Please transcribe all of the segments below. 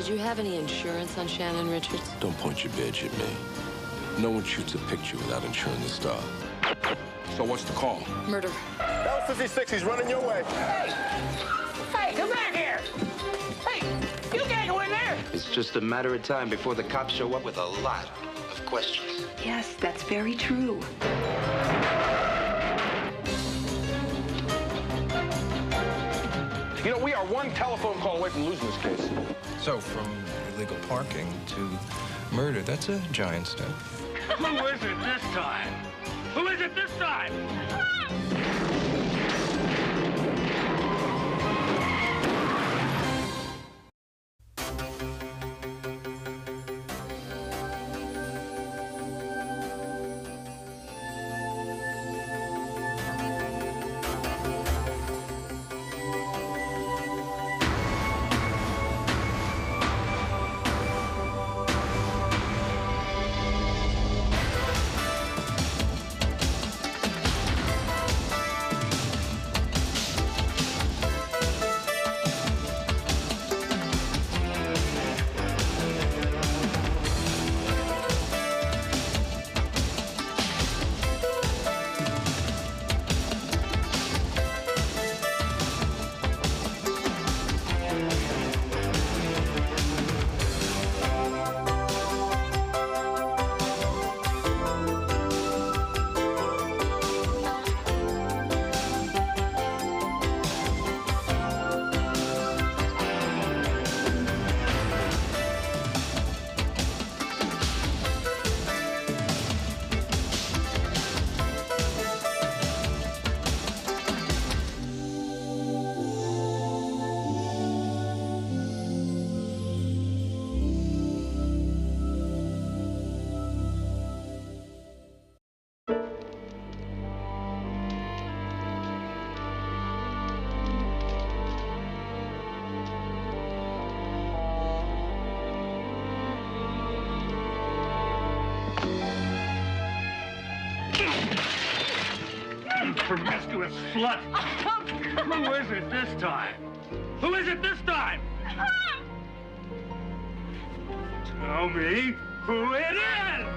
Did you have any insurance on Shannon Richards? Don't point your badge at me. No one shoots a picture without insuring the star. So what's the call? Murder. L56, he's running your way. Hey, come back here! Hey, you can't go in there! It's just a matter of time before the cops show up with a lot of questions. Yes, that's very true. You know, we are one telephone call away from losing this case. So, from illegal parking to murder, that's a giant step. Who is it this time? Who is it this time? Promiscuous slut! Who is it this time? Who is it this time? Tell me who it is!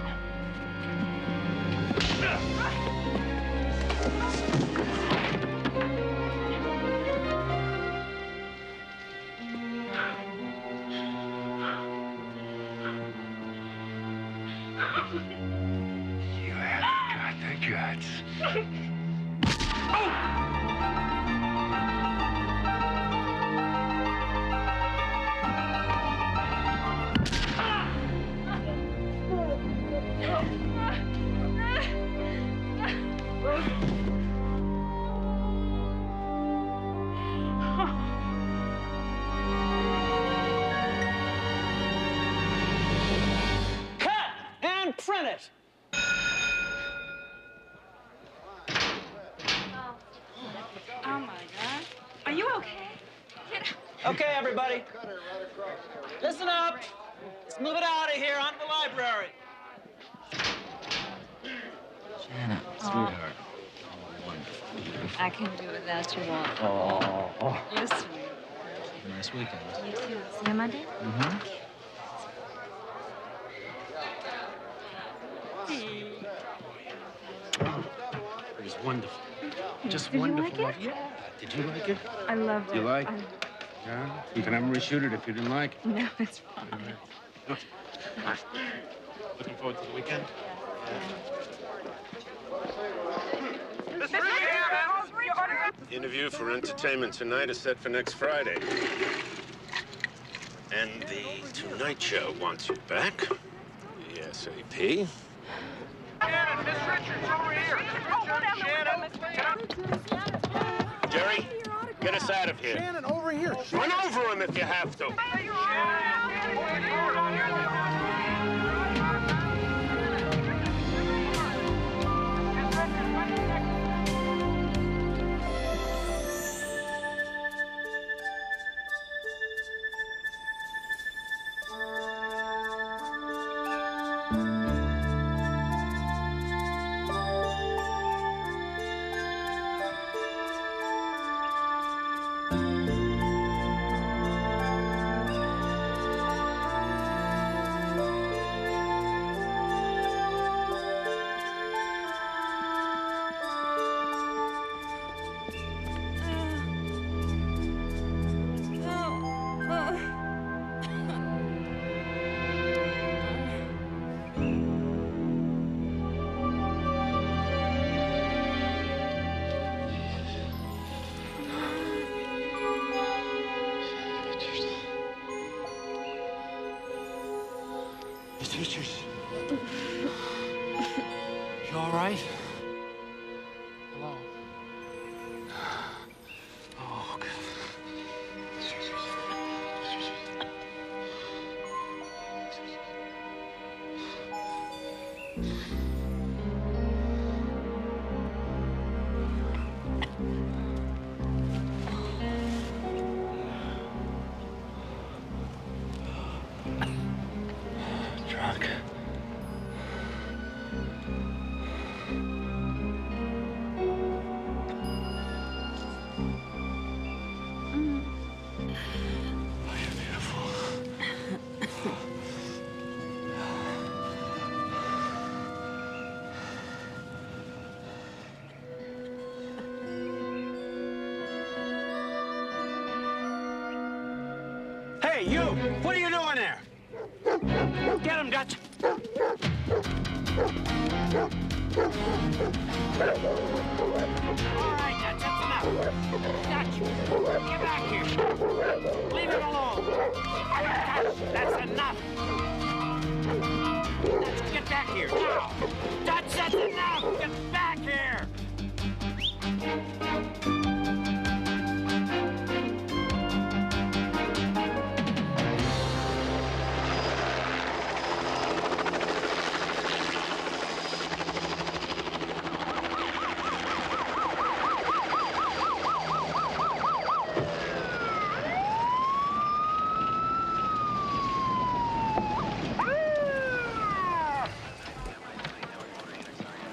You haven't got the guts. Print it! Oh my God. Are you okay? Okay, everybody. Listen up. Let's move it out of here onto the library. Shannon, sweetheart. Oh, wonderful. I can do without you, Walt. Oh. You're sweet. Nice weekend. You too. See you Monday? Mm-hmm. It was wonderful. Just Did wonderful. you like it? Yeah. Did you like it? I loved it. You like it? Yeah. You can have them reshoot it if you didn't like it. No, it's fine. Okay. Looking forward to the weekend? Interview for Entertainment Tonight is set for next Friday. And the Tonight Show wants you back. ASAP. Shannon, Miss Richards, over here. Shannon. Jerry, get us out of here. Shannon, over here. Run over him if you have to. Miss Richards. You all right? Hello? Oh, God. Drunk. Hey, you! What are you doing there? Get him, Dutch! All right, Dutch, that's enough. Dutch, get back here. Leave him alone. Dutch, that's enough. Dutch, get back here, now. Dutch, that's enough. Get back here.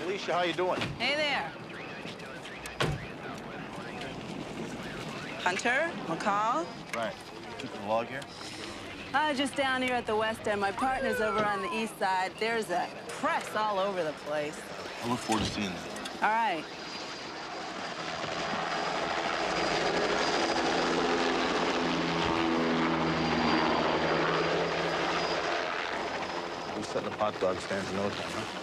Alicia, how you doing? Hey there. Hunter? McCall? Right. Keeping the log here? Just down here at the west end. My partner's over on the east side. There's a press all over the place. I look forward to seeing that. All right. We're setting up hot dog stands in no time, huh?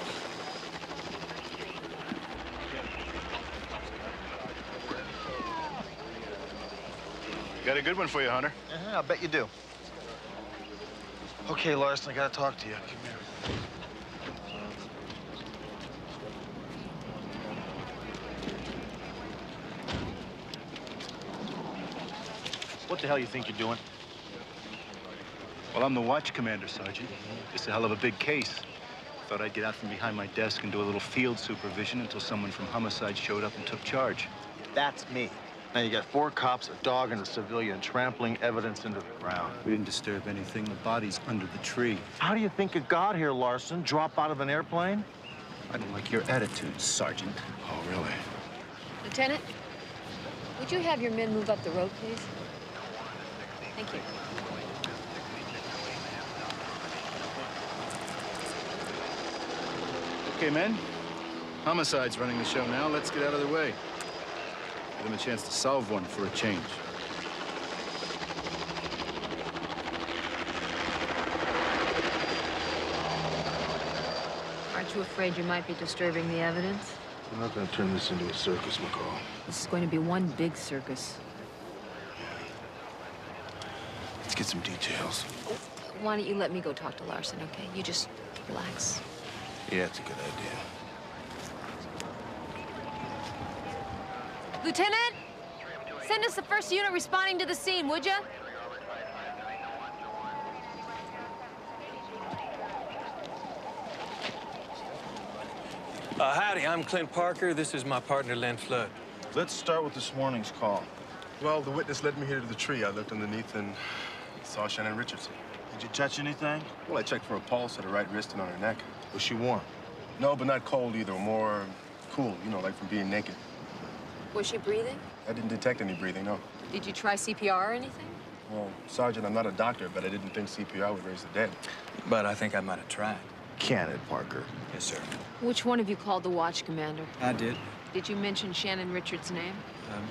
Got a good one for you, Hunter. I bet you do. Okay, Larson, I gotta talk to you. Come here. What the hell you think you're doing? Well, I'm the watch commander, Sergeant. It's a hell of a big case. Thought I'd get out from behind my desk and do a little field supervision until someone from homicide showed up and took charge. That's me. Now you got 4 cops, a dog, and a civilian trampling evidence into the ground. We didn't disturb anything. The body's under the tree. How do you think it got here, Larson? Drop out of an airplane? I don't like your attitude, Sergeant. Oh, really? Lieutenant, would you have your men move up the road, please? Thank you. Okay, men. Homicide's running the show now. Let's get out of their way. Give them a chance to solve one for a change. Aren't you afraid you might be disturbing the evidence? I'm not gonna turn this into a circus, McCall. This is going to be one big circus. Let's get some details. Why don't you let me go talk to Larson, okay? You just relax. Yeah, it's a good idea. Lieutenant, send us the first unit responding to the scene, would you? Howdy, I'm Clint Parker. This is my partner, Len Flood. Let's start with this morning's call. Well, the witness led me here to the tree. I looked underneath and saw Shannon Richardson. Did you touch anything? Well, I checked for a pulse at her right wrist and on her neck. Was she warm? No, but not cold either. More cool, you know, like from being naked. Was she breathing? I didn't detect any breathing, no. Did you try CPR or anything? Well, Sergeant, I'm not a doctor, but I didn't think CPR would raise the dead. But I think I might have tried. Can it, Parker? Yes, sir. Which one of you called the watch commander? I did. Did you mention Shannon Richards' name?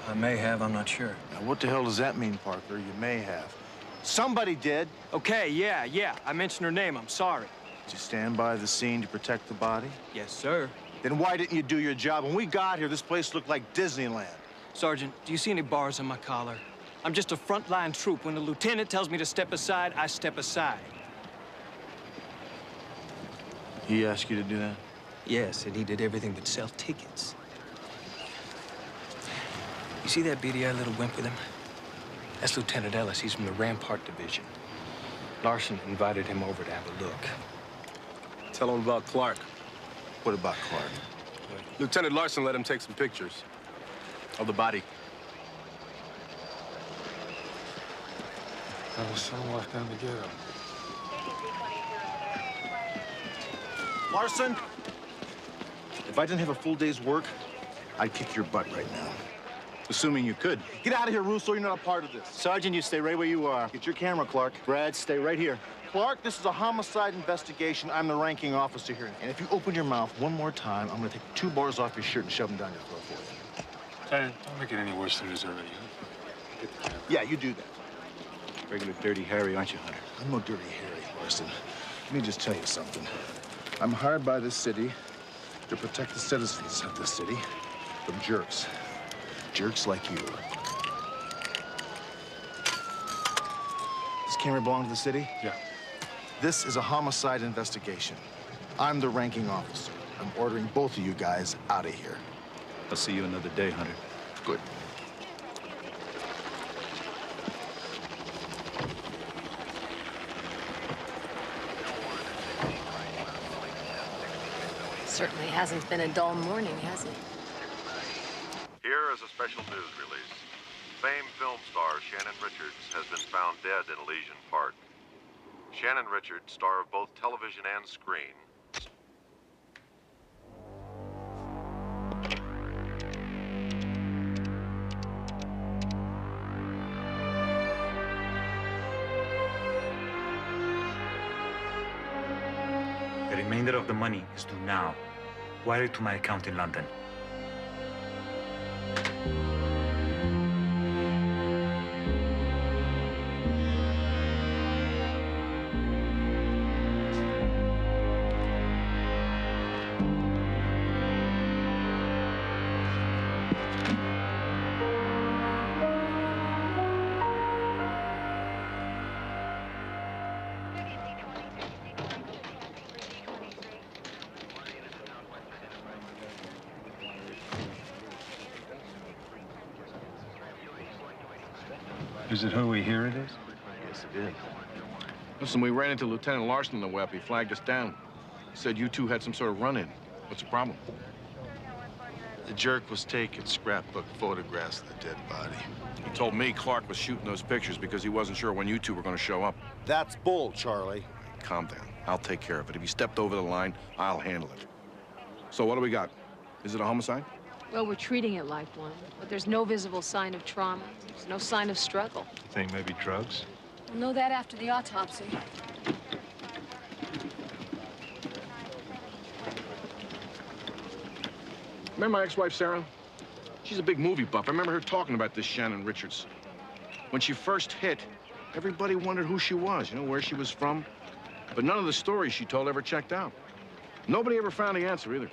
I may have, I'm not sure. Now, what the hell does that mean, Parker? You may have. Somebody did. Okay, yeah. I mentioned her name. I'm sorry. Did you stand by the scene to protect the body? Yes, sir. Then why didn't you do your job? When we got here, this place looked like Disneyland. Sergeant, do you see any bars on my collar? I'm just a frontline troop. When the lieutenant tells me to step aside, I step aside. He asked you to do that? Yes, and he did everything but sell tickets. You see that beady-eyed little wimp with him? That's Lieutenant Ellis. He's from the Rampart Division. Larson invited him over to have a look. Tell him about Clark. What about Clark? Lieutenant Larson let him take some pictures. Of the body. My son walked down to get him. Larson! If I didn't have a full day's work, I'd kick your butt right now. Assuming you could. Get out of here, Russo. You're not a part of this. Sergeant, you stay right where you are. Get your camera, Clark. Brad, stay right here. Clark, this is a homicide investigation. I'm the ranking officer here. And if you open your mouth one more time, I'm gonna take 2 bars off your shirt and shove them down your throat for you. Lieutenant, don't make it any worse than it is already. Get the camera. Yeah, you do that. Regular Dirty Harry, aren't you, Hunter? I'm no dirty Harry, Larson. Let me just tell you something. I'm hired by this city to protect the citizens of this city from jerks. Jerks like you. Does camera belong to the city? Yeah. This is a homicide investigation. I'm the ranking officer. I'm ordering both of you guys out of here. I'll see you another day, Hunter. Good. Certainly hasn't been a dull morning, has it? Here is a special news release. Famed film star Shannon Richards has been found dead in Elysian Park. Shannon Richards, star of both television and screen, The remainder of the money is due now. Wire it to my account in London. Is it who we hear it is? Yes, it is. Listen, we ran into Lieutenant Larson on the web. He flagged us down. He said you two had some sort of run-in. What's the problem? The jerk was taking scrapbook photographs of the dead body. He told me Clark was shooting those pictures because he wasn't sure when you two were going to show up. That's bull, Charlie. Calm down. I'll take care of it. If he stepped over the line, I'll handle it. So what do we got? Is it a homicide? Well, we're treating it like one, but there's no visible sign of trauma. There's no sign of struggle. You think maybe drugs? We'll know that after the autopsy. Remember my ex-wife, Sarah? She's a big movie buff. I remember her talking about this Shannon Richards. When she first hit, everybody wondered who she was, you know, where she was from. But none of the stories she told ever checked out. Nobody ever found the answer either.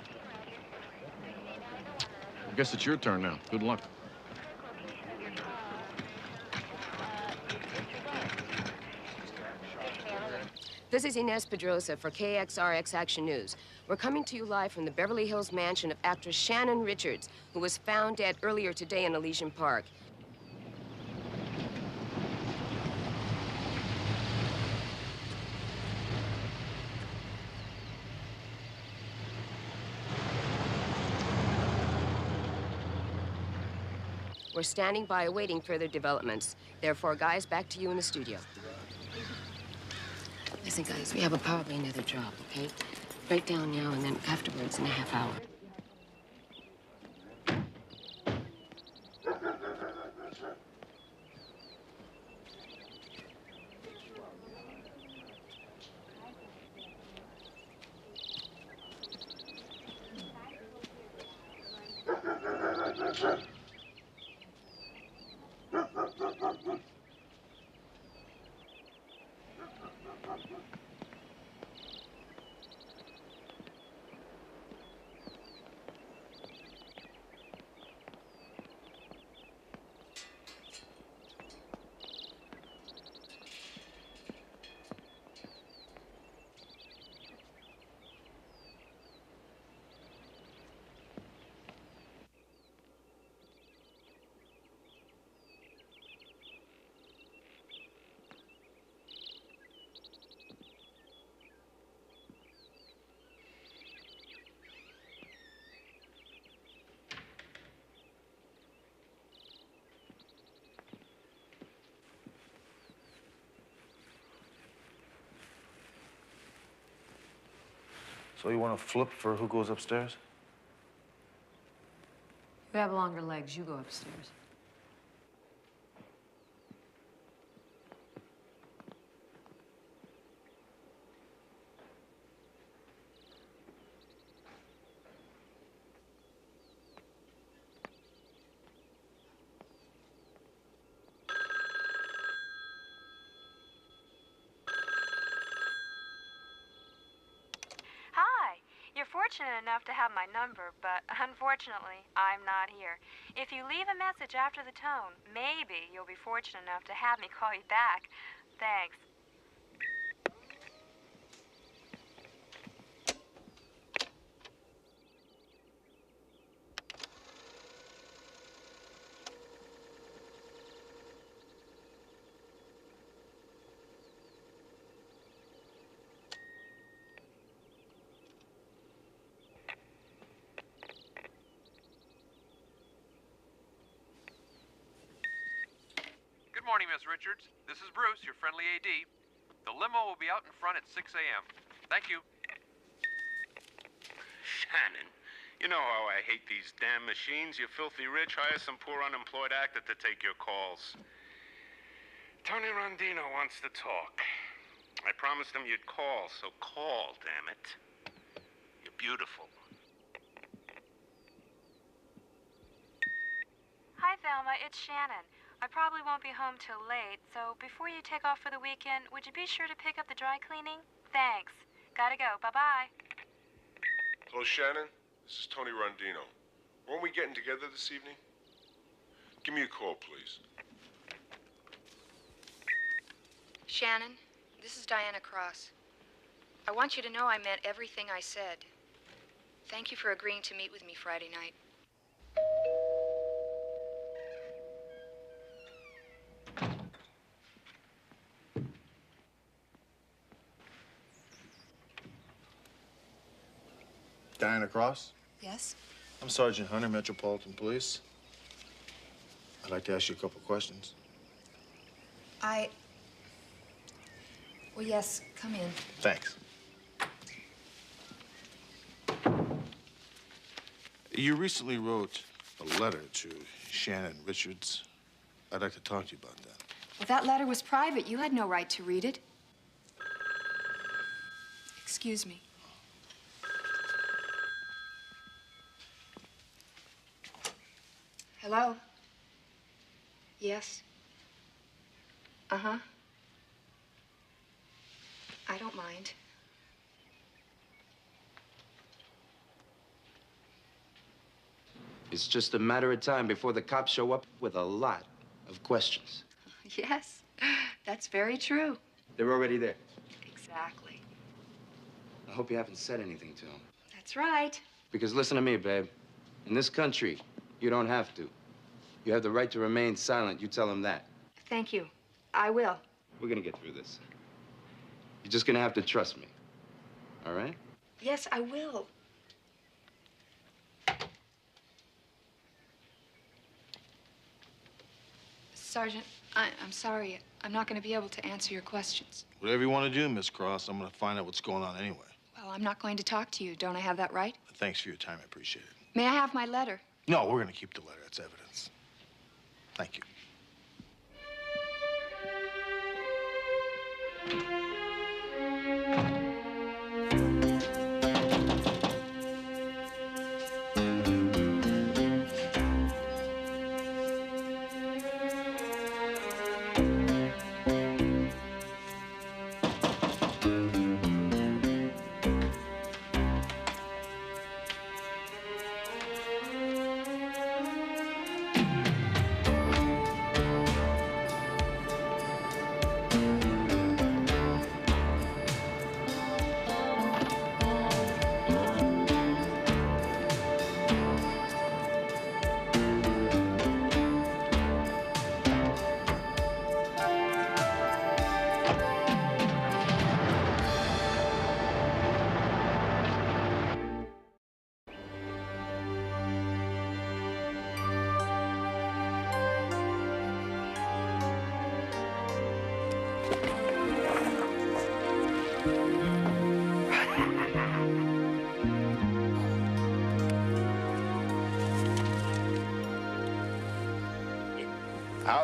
I guess it's your turn now. Good luck. This is Inez Pedrosa for KXRX Action News. We're coming to you live from the Beverly Hills mansion of actress Shannon Richards, who was found dead earlier today in Elysian Park. We're standing by awaiting further developments. Therefore, guys, back to you in the studio. Listen, guys, we have probably another job, okay? Break down now and then afterwards in a half hour. So you want to flip for who goes upstairs? You have longer legs. You go upstairs. Hi. You're fortunate enough to have my number, but unfortunately, I'm not here. If you leave a message after the tone, maybe you'll be fortunate enough to have me call you back. Thanks. Good morning, Miss Richards. This is Bruce, your friendly AD. The limo will be out in front at 6 a.m. Thank you. Shannon, you know how I hate these damn machines. You filthy rich, hire some poor unemployed actor to take your calls. Tony Rondino wants to talk. I promised him you'd call, so call, damn it. You're beautiful. Hi, Thelma. It's Shannon. I probably won't be home till late, so before you take off for the weekend, would you be sure to pick up the dry cleaning? Thanks. Gotta go. Bye-bye. Hello, Shannon. This is Tony Rondino. Weren't we getting together this evening? Give me a call, please. Shannon, this is Diana Cross. I want you to know I meant everything I said. Thank you for agreeing to meet with me Friday night. Diana Cross? Yes? I'm Sergeant Hunter, Metropolitan Police. I'd like to ask you a couple questions. Well, yes, come in. Thanks. You recently wrote a letter to Shannon Richards. I'd like to talk to you about that. Well, that letter was private. You had no right to read it. Excuse me. Hello? Yes? Uh-huh. I don't mind. It's just a matter of time before the cops show up with a lot of questions. Yes, that's very true. They're already there. Exactly. I hope you haven't said anything to them. That's right. Because listen to me, babe. In this country, you don't have to. You have the right to remain silent. You tell them that. Thank you. I will. We're gonna get through this. You're just gonna have to trust me. All right? Yes, I will. Sergeant, I'm sorry. I'm not going to be able to answer your questions. Whatever you want to do, Miss Cross, I'm going to find out what's going on anyway. Well, I'm not going to talk to you. Don't I have that right? Thanks for your time. I appreciate it. May I have my letter? No, we're going to keep the letter. It's evidence. Thank you.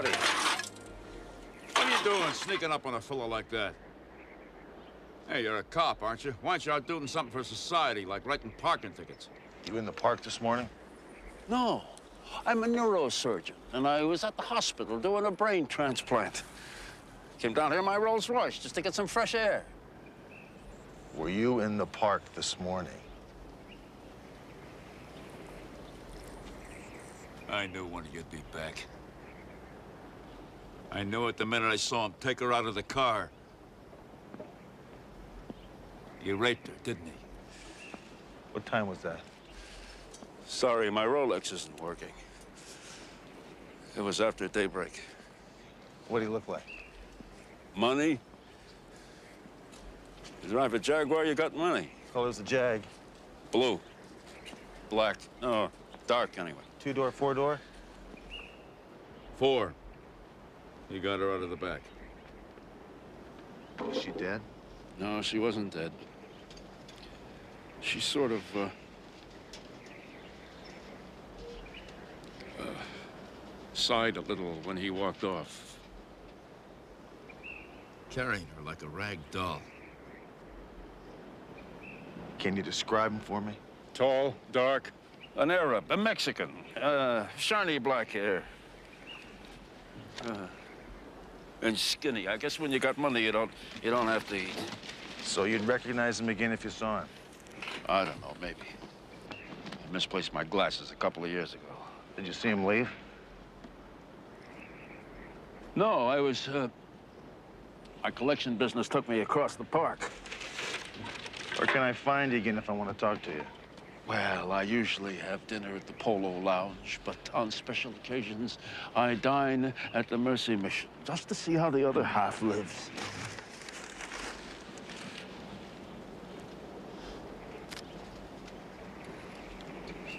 Howdy. What are you doing sneaking up on a fella like that? Hey, you're a cop, aren't you? Why aren't you out doing something for society, like writing parking tickets? You in the park this morning? No. I'm a neurosurgeon, and I was at the hospital doing a brain transplant. Came down here in my Rolls Royce just to get some fresh air. Were you in the park this morning? I knew when you'd be back. I knew it the minute I saw him take her out of the car. He raped her, didn't he? What time was that? Sorry, my Rolex isn't working. It was after daybreak. What do you look like? Money? You drive a Jaguar, you got money. Oh, it was a Jag. Blue. Black. No, dark anyway. 2-door, 4-door? 4. He got her out of the back. Is she dead? No, she wasn't dead. She sort of, sighed a little when he walked off. Carrying her like a rag doll. Can you describe him for me? Tall, dark, an Arab, a Mexican, shiny black hair. And skinny. I guess when you got money, you don't have to eat. So you'd recognize him again if you saw him? I don't know, maybe. I misplaced my glasses a couple of years ago. Did you see him leave? No, I was, my collection business took me across the park. Where can I find you again if I want to talk to you? Well, I usually have dinner at the Polo Lounge, but on special occasions, I dine at the Mercy Mission, just to see how the other half lives.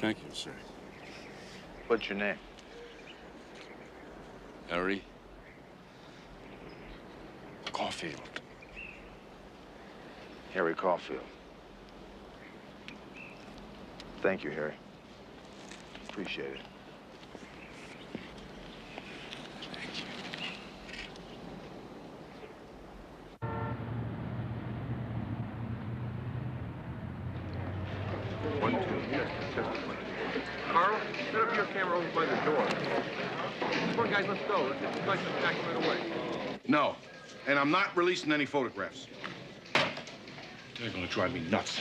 Thank you, sir. What's your name? Harry Caulfield. Harry Caulfield. Thank you, Harry. Appreciate it. Thank you. 1, 2. Yes, test 1, 2. Carl, set up your camera over by the door. Come on, guys, let's go. Let's get the back right away. No, and I'm not releasing any photographs. They're gonna drive me nuts.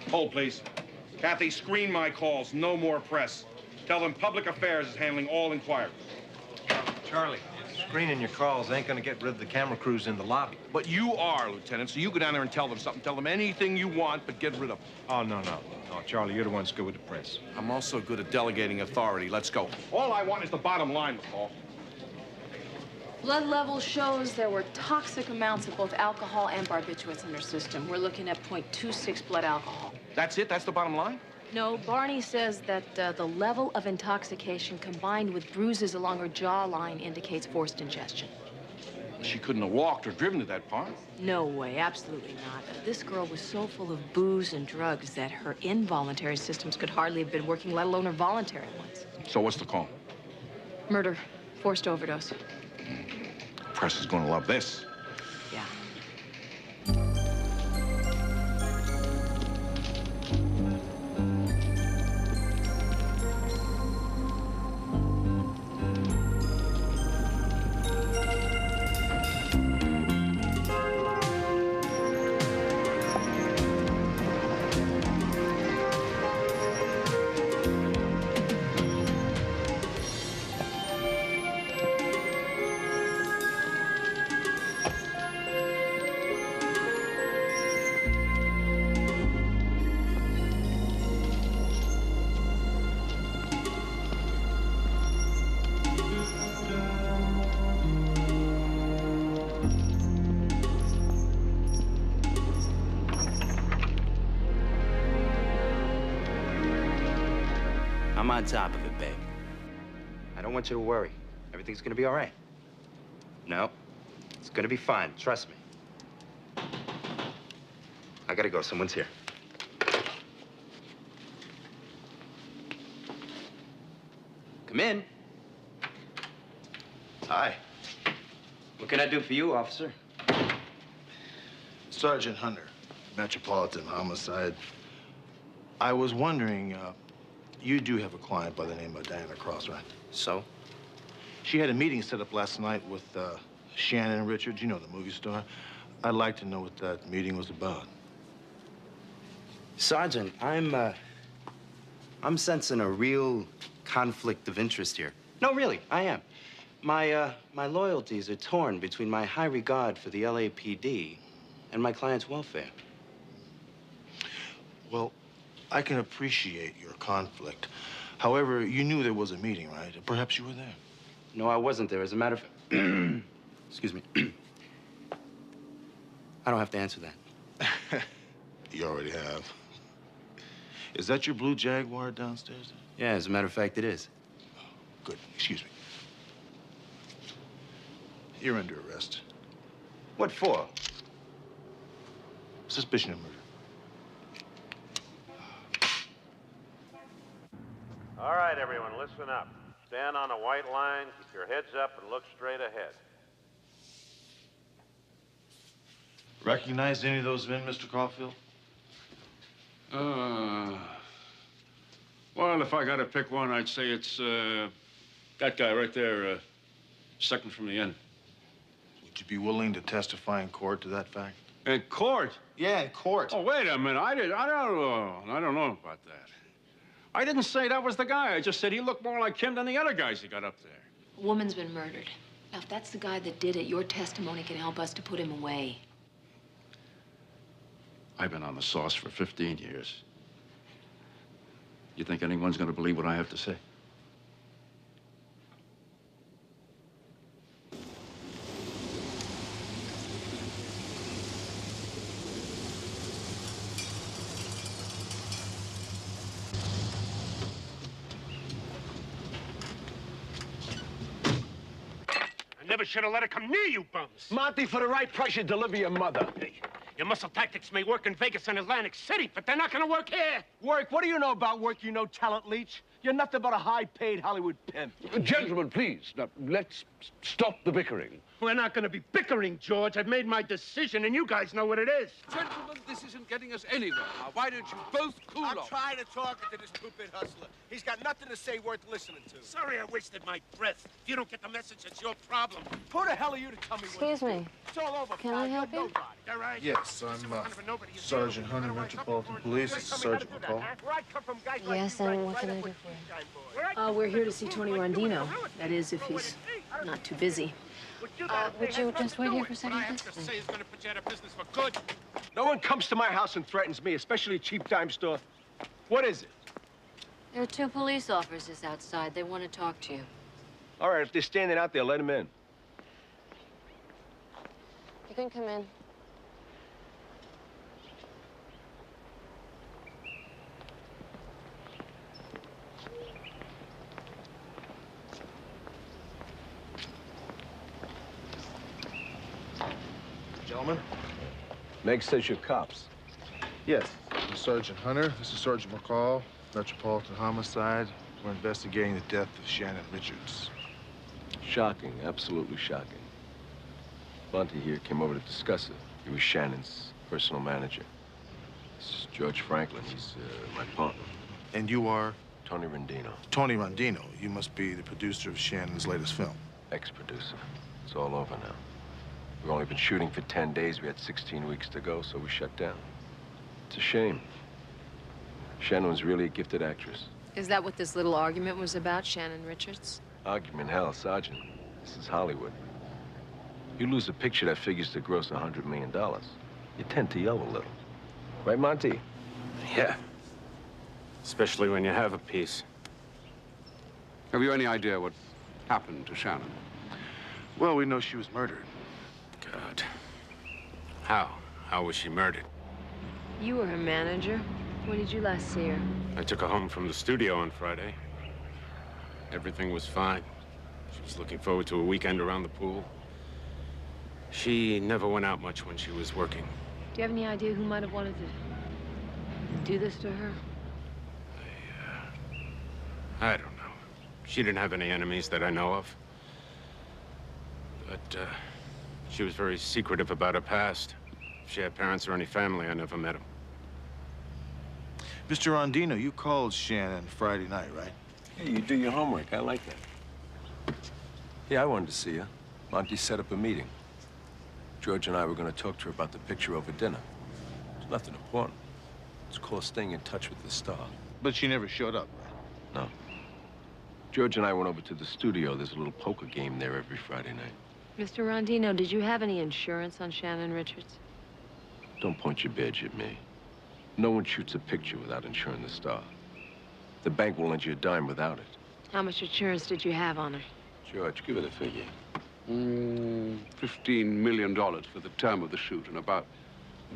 Hold, please. Kathy, screen my calls. No more press. Tell them Public Affairs is handling all inquiries. Charlie, screening your calls ain't gonna get rid of the camera crews in the lobby. But you are, Lieutenant, so you go down there and tell them something. Tell them anything you want, but get rid of them. Oh, no, Charlie, you're the one that's good with the press. I'm also good at delegating authority. Let's go. All I want is the bottom line, Paul. Blood level shows there were toxic amounts of both alcohol and barbiturates in her system. We're looking at 0.26 blood alcohol. That's it? That's the bottom line? No, Barney says that the level of intoxication combined with bruises along her jawline indicates forced ingestion. She couldn't have walked or driven to that park. No way, absolutely not. This girl was so full of booze and drugs that her involuntary systems could hardly have been working, let alone her voluntary ones. So what's the call? Murder, forced overdose. Press is gonna love this. Yeah. I'm on top of it, babe. I don't want you to worry. Everything's gonna be all right. No, it's gonna be fine. Trust me. I gotta go. Someone's here. Come in. Hi. What can I do for you, officer? Sergeant Hunter, Metropolitan Homicide. I was wondering, you do have a client by the name of Diana Cross, right? So? She had a meeting set up last night with Shannon Richards, you know, the movie star. I'd like to know what that meeting was about. Sergeant, I'm sensing a real conflict of interest here. No, really, I am. My loyalties are torn between my high regard for the LAPD and my client's welfare. Well, I can appreciate your conflict. However, you knew there was a meeting, right? Perhaps you were there. No, I wasn't there. As a matter of fact, excuse me. I don't have to answer that. You already have. Is that your blue Jaguar downstairs? Yeah, as a matter of fact, it is. Good. Excuse me. You're under arrest. What for? Suspicion of murder. All right, everyone, listen up. Stand on a white line, keep your heads up, and look straight ahead. Recognize any of those men, Mr. Caulfield? Well, if I gotta pick one, I'd say it's, that guy right there, second from the end. Would you be willing to testify in court to that fact? In court? Yeah, in court. Oh, wait a minute. I don't know about that. I didn't say that was the guy. I just said he looked more like him than the other guys he got up there. A woman's been murdered. Now, if that's the guy that did it, your testimony can help us to put him away. I've been on the sauce for 15 years. You think anyone's gonna believe what I have to say? Never should have let her come near you bums. Monty, for the right price, you deliver your mother. Hey, your muscle tactics may work in Vegas and Atlantic City, but they're not gonna work here. Work? What do you know about work, you know, talent leech? You're nothing but a high-paid Hollywood pimp. Gentlemen, please, now, let's stop the bickering. We're not gonna be bickering, George. I've made my decision, and you guys know what it is. Gentlemen, this isn't getting us anywhere. Now, why don't you both cool off? I'm trying to talk to this two-bit hustler. He's got nothing to say worth listening to. Sorry I wasted my breath. If you don't get the message, it's your problem. Who the hell are you to tell me what Excuse me. It's all over. Can I help you? All right. Yes, I'm Sergeant Hunter, Metropolitan Police. Sergeant McCall. Yes, and what can I do for you? We're here to see Tony Rondino. That is, if he's not too busy. Would you just wait here for a second, please? Say he's gonna put you out of business for good. No one comes to my house and threatens me, especially a cheap dime store. What is it? There are two police officers outside. They want to talk to you. All right, if they're standing out there, let them in. You can come in. Gentlemen? Meg says you're cops. Yes. I'm Sergeant Hunter. This is Sergeant McCall, Metropolitan Homicide. We're investigating the death of Shannon Richards. Shocking, absolutely shocking. Monty here came over to discuss it. He was Shannon's personal manager. This is George Franklin. He's my partner. And you are? Tony Rondino. Tony Rondino. You must be the producer of Shannon's latest film. Ex-producer. It's all over now. We've only been shooting for 10 days. We had 16 weeks to go, so we shut down. It's a shame. Shannon was really a gifted actress. Is that what this little argument was about, Shannon Richards? Argument, hell, Sergeant. This is Hollywood. You lose a picture that figures to gross $100 million, you tend to yell a little. Right, Monty? Yeah. Especially when you have a piece. Have you any idea what happened to Shannon? Well, we know she was murdered. God. How? How was she murdered? You were her manager. When did you last see her? I took her home from the studio on Friday. Everything was fine. She was looking forward to a weekend around the pool. She never went out much when she was working. Do you have any idea who might have wanted to do this to her? I don't know. She didn't have any enemies that I know of. But, she was very secretive about her past. If she had parents or any family, I never met them. Mr. Rondino, you called Shannon Friday night, right? Hey, you do your homework. I like that. Yeah, I wanted to see you. Monty set up a meeting. George and I were going to talk to her about the picture over dinner. It's nothing important. It's called staying in touch with the star. But she never showed up, right? No. George and I went over to the studio. There's a little poker game there every Friday night. Mr. Rondino, did you have any insurance on Shannon Richards? Don't point your badge at me. No one shoots a picture without insuring the star. The bank won't lend you a dime without it. How much insurance did you have on her? George, give it a figure. $15 million for the term of the shoot, and the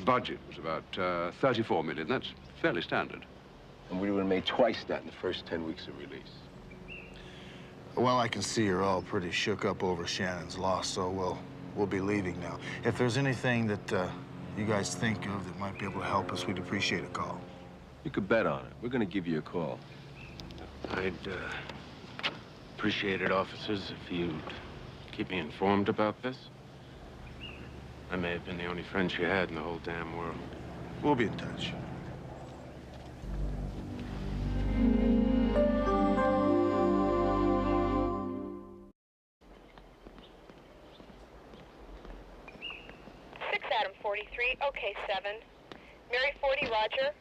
budget was about $34 million. That's fairly standard. And we would have made twice that in the first 10 weeks of release. Well, I can see you're all pretty shook up over Shannon's loss, so we'll be leaving now. If there's anything that you guys think of that might be able to help us, we'd appreciate a call. You could bet on it. We're going to give you a call. I'd appreciate it, officers, if you'd keep me informed about this. I may have been the only friend she had in the whole damn world. We'll be in touch. Adam 43, okay, 7. Mary 40, Roger.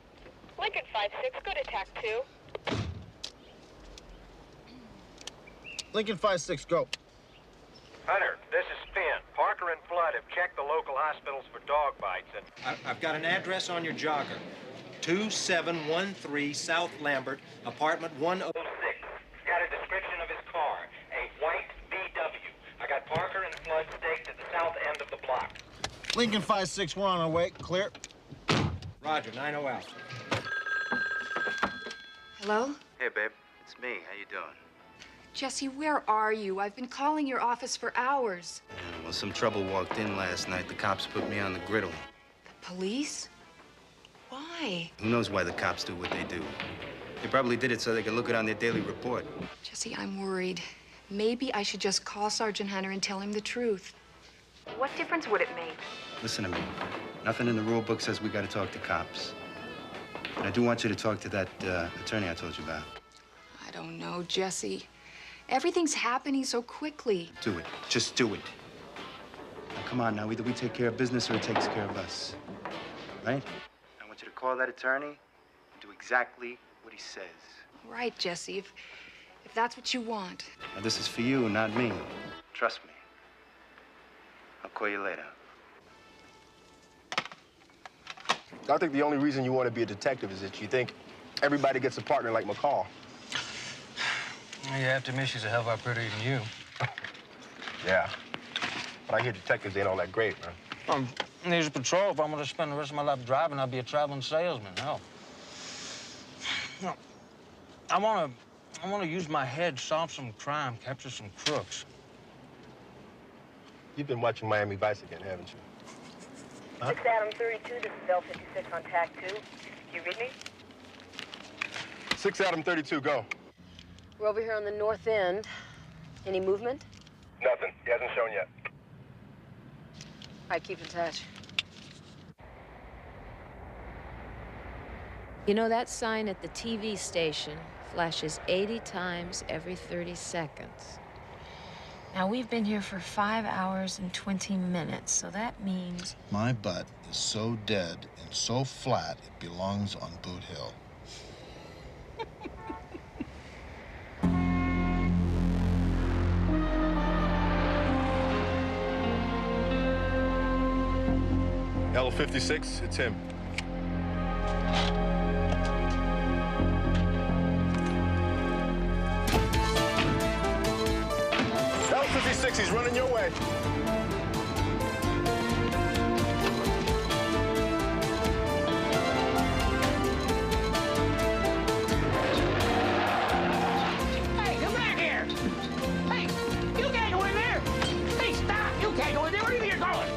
Lincoln 56, good attack 2. Lincoln 56, go. Hunter, this is Finn. Parker and Flood have checked the local hospitals for dog bites and... I've got an address on your jogger. 2713 South Lambert, apartment 106. Got a description of his car, a white VW. I got Parker and Flood staked at the south end of the block. Lincoln 56, we're on our way. Clear. Roger, 90 out. Hello? Hey, babe. It's me. How you doing? Jesse, where are you? I've been calling your office for hours. Yeah, well, some trouble walked in last night. The cops put me on the griddle. The police? Why? Who knows why the cops do what they do? They probably did it so they could look it on their daily report. Jesse, I'm worried. Maybe I should just call Sergeant Hunter and tell him the truth. What difference would it make? Listen to me. Nothing in the rule book says we got to talk to cops. And I do want you to talk to that attorney I told you about. I don't know, Jesse. Everything's happening so quickly. Do it. Just do it. Now, come on now. Either we take care of business or it takes care of us. Right? I want you to call that attorney and do exactly what he says. Right, Jesse, if that's what you want. Now, this is for you, not me. Trust me. I'll call you later. I think the only reason you want to be a detective is that you think everybody gets a partner like McCall. You have to admit she's a hell of a lot prettier than you. Yeah. But I hear detectives ain't all that great, man. Needs a patrol. If I'm going to spend the rest of my life driving, I'll be a traveling salesman. Hell. No. I want to use my head, solve some crime, capture some crooks. You've been watching Miami Vice again, haven't you? Huh? 6 Adam 32, this is L 56 on tack 2. You read me? 6 Adam 32, go. We're over here on the north end. Any movement? Nothing. He hasn't shown yet. All right, keep in touch. You know, that sign at the TV station flashes 80 times every 30 seconds. Now, we've been here for 5 hours and 20 minutes, so that means... My butt is so dead and so flat, it belongs on Boot Hill. L56, it's him. L56, he's running your way. Hey, come back here! Hey, you can't go in there! Hey, stop! You can't go in there! Where are you going?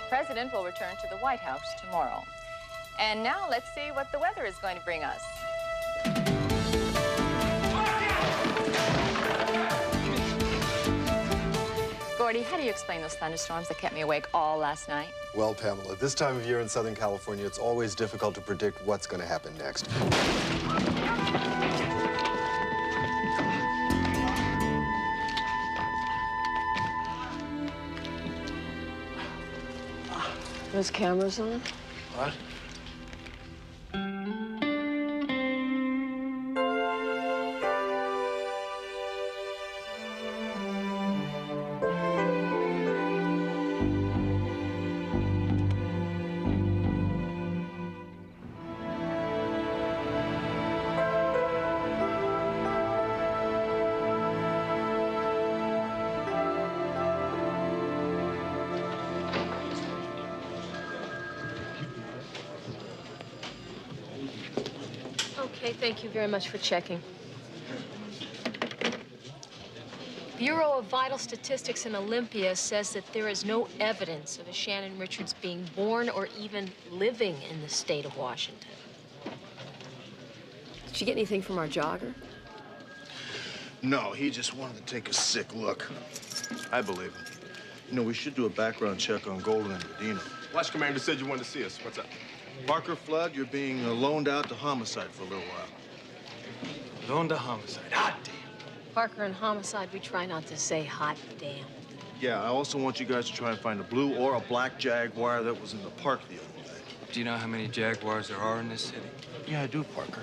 The president will return to the White House tomorrow. And now let's see what the weather is going to bring us. Gordy, how do you explain those thunderstorms that kept me awake all last night? Well, Pamela, this time of year in Southern California, it's always difficult to predict what's going to happen next. Those cameras on? What? Okay, thank you very much for checking. Bureau of Vital Statistics in Olympia says that there is no evidence of a Shannon Richards being born or even living in the state of Washington. Did you get anything from our jogger? No, he just wanted to take a sick look. I believe him. You know, we should do a background check on Golden and Medina. Watch Commander said you wanted to see us. What's up? Parker Flood, you're being loaned out to homicide for a little while. Loaned to homicide. Hot damn. Parker and homicide, we try not to say hot damn. Yeah, I also want you guys to try and find a blue or a black Jaguar that was in the park the other day. Do you know how many Jaguars there are in this city? Yeah, I do, Parker.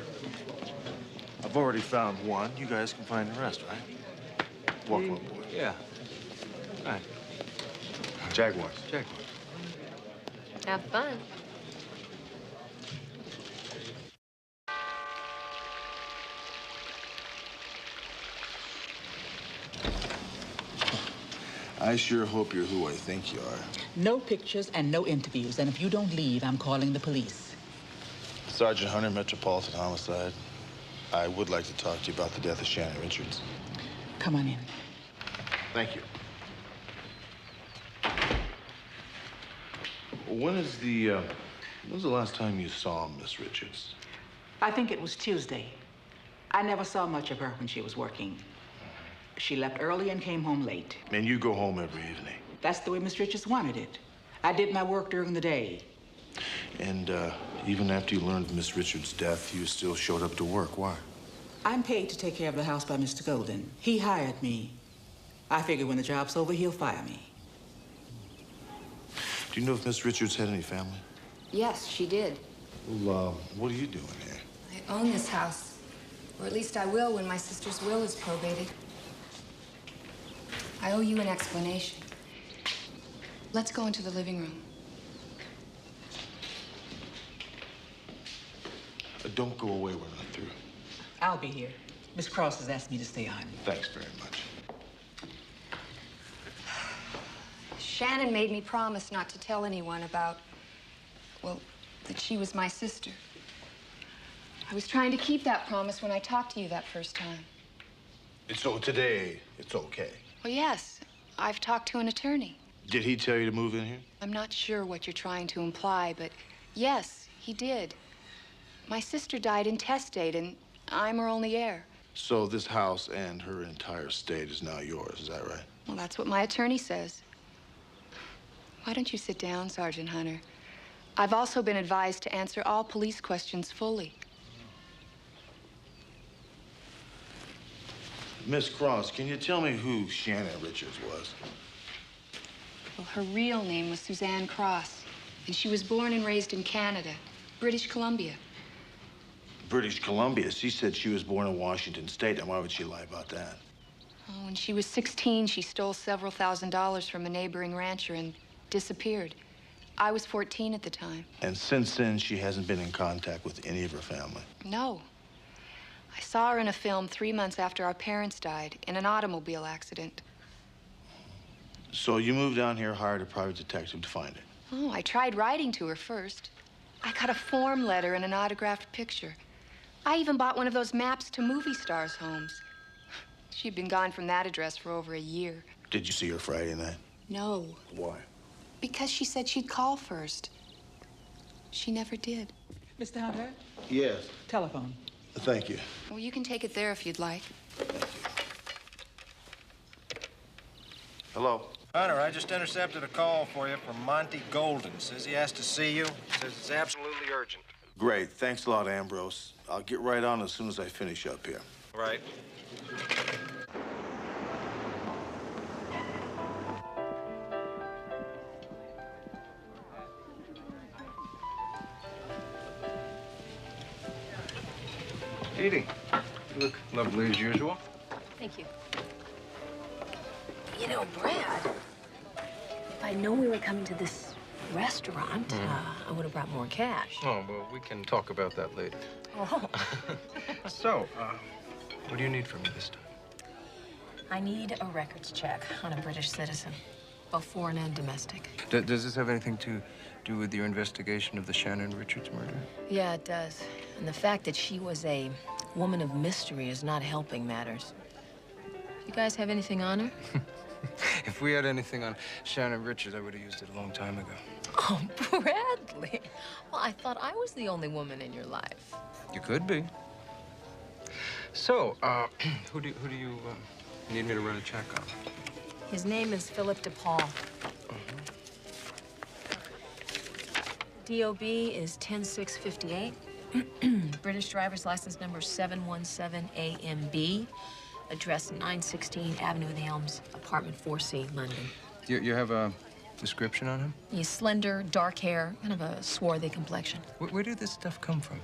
I've already found one. You guys can find the rest, right? Walk on, boy. Yeah. All right. Jaguars. Jaguars. Have fun. I sure hope you're who I think you are. No pictures and no interviews. And if you don't leave, I'm calling the police. Sergeant Hunter, Metropolitan Homicide. I would like to talk to you about the death of Shannon Richards. Come on in. Thank you. When's the last time you saw Miss Richards? I think it was Tuesday. I never saw much of her when she was working. She left early and came home late. And you go home every evening? That's the way Miss Richards wanted it. I did my work during the day. And even after you learned of Miss Richards' death, you still showed up to work. Why? I'm paid to take care of the house by Mr. Golden. He hired me. I figure when the job's over, he'll fire me. Do you know if Miss Richards had any family? Yes, she did. Well, what are you doing here? I own this house. Or at least I will when my sister's will is probated. I owe you an explanation. Let's go into the living room. Don't go away, we're not through. I'll be here. Miss Cross has asked me to stay on. Thanks very much. Shannon made me promise not to tell anyone about, well, that she was my sister. I was trying to keep that promise when I talked to you that first time. So today, it's okay? Well, yes. I've talked to an attorney. Did he tell you to move in here? I'm not sure what you're trying to imply, but yes, he did. My sister died intestate, and I'm her only heir. So this house and her entire estate is now yours, is that right? Well, that's what my attorney says. Why don't you sit down, Sergeant Hunter? I've also been advised to answer all police questions fully. Miss Cross, can you tell me who Shannon Richards was? Well, her real name was Suzanne Cross, and she was born and raised in Canada, British Columbia. British Columbia. She said she was born in Washington State. And why would she lie about that? Oh, when she was 16, she stole several $1,000s from a neighboring rancher and disappeared. I was 14 at the time. And since then, she hasn't been in contact with any of her family? No. I saw her in a film 3 months after our parents died in an automobile accident. So you moved down here, hired a private detective to find her? Oh, I tried writing to her first. I got a form letter and an autographed picture. I even bought one of those maps to movie stars' homes. She'd been gone from that address for over a year. Did you see her Friday night? No. Why? Because she said she'd call first. She never did. Mr. Hunter, Yes. telephone. Thank you. Well, you can take it there if you'd like. Hello. Hunter, I just intercepted a call for you from Monty Golden. Says he has to see you. Says it's absolutely urgent. Great. Thanks a lot, Ambrose. I'll get right on as soon as I finish up here. Right. Edie, you look lovely as usual. Thank you. You know, Brad, if I'd known we were coming to this restaurant, I would have brought more cash. Oh, well, we can talk about that later. Oh. So, what do you need from me this time? I need a records check on a British citizen, both foreign and domestic. Does this have anything to do with your investigation of the Shannon Richards murder? Yeah, it does. And the fact that she was a woman of mystery is not helping matters. You guys have anything on her? If we had anything on Shannon Richards, I would have used it a long time ago. Oh, Bradley. Well, I thought I was the only woman in your life. You could be. So, who do you need me to run a check on? His name is Philip DePaul. DOB is 10658. British driver's license number 717AMB. Address 916 Avenue of the Elms, apartment 4C, London. You have a description on him? He's slender, dark hair, kind of a swarthy complexion. Where did this stuff come from?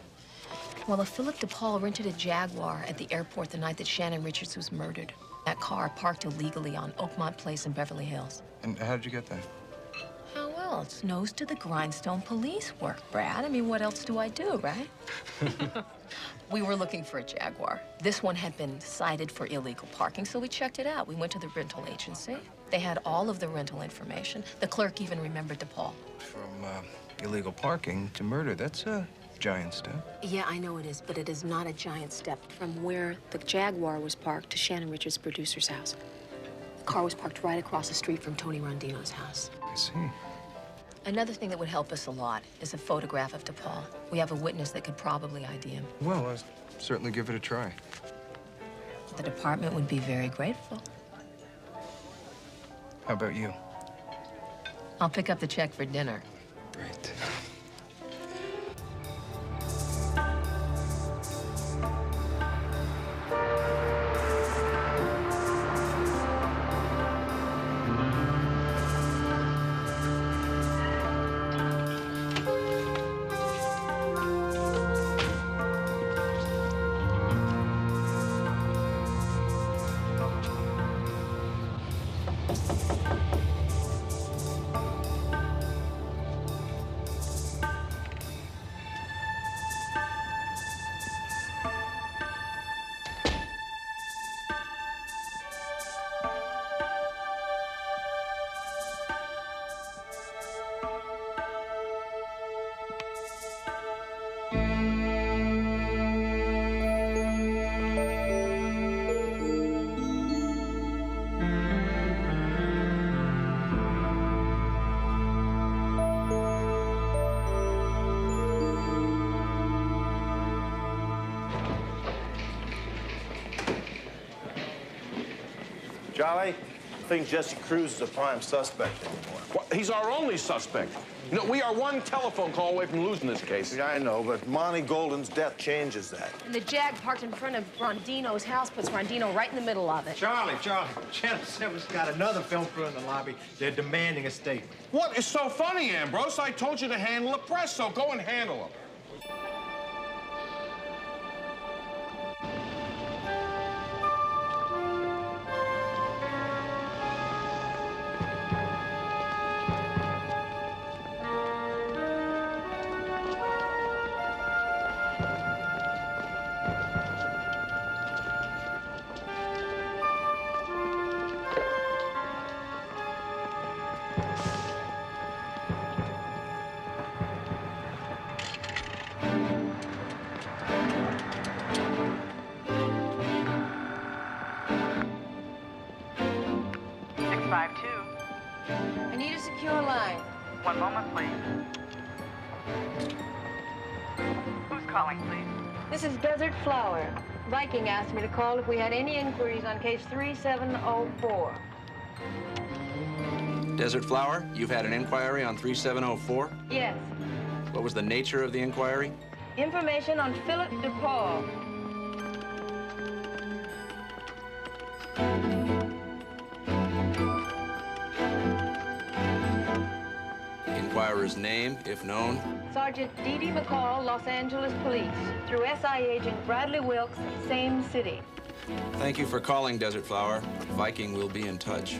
Well, Philip DePaul rented a Jaguar at the airport the night that Shannon Richards was murdered. That car parked illegally on Oakmont Place in Beverly Hills. And how did you get that? How well? It's nose to the grindstone police work, Brad. I mean, what else do I do, right? We were looking for a Jaguar. This one had been cited for illegal parking, so we checked it out. We went to the rental agency. They had all of the rental information. The clerk even remembered DePaul. From illegal parking to murder, that's a giant step. Yeah, I know it is, but it is not a giant step from where the Jaguar was parked to Shannon Richards' producer's house. The car was parked right across the street from Tony Rondino's house. I see. Another thing that would help us a lot is a photograph of DePaul. We have a witness that could probably ID him. Well, I'll certainly give it a try. The department would be very grateful. How about you? I'll pick up the check for dinner. Great. Charlie, I think Jesse Cruz is a prime suspect anymore. Well, he's our only suspect. You know, we are one telephone call away from losing this case. Yeah, I know, but Monty Golden's death changes that. And the Jag parked in front of Rondino's house puts Rondino right in the middle of it. Charlie, Channel 7's got another film crew in the lobby. They're demanding a statement. What is so funny, Ambrose? I told you to handle the press, so go and handle them. I need a secure line. One moment, please. Who's calling, please? This is Desert Flower. Viking asked me to call if we had any inquiries on case 3704. Desert Flower, you've had an inquiry on 3704? Yes. What was the nature of the inquiry? Information on Philip DePaul. Inquirer's name, if known? Sergeant Dee Dee McCall, Los Angeles Police. Through SI agent Bradley Wilkes, same city. Thank you for calling, Desert Flower. Viking will be in touch.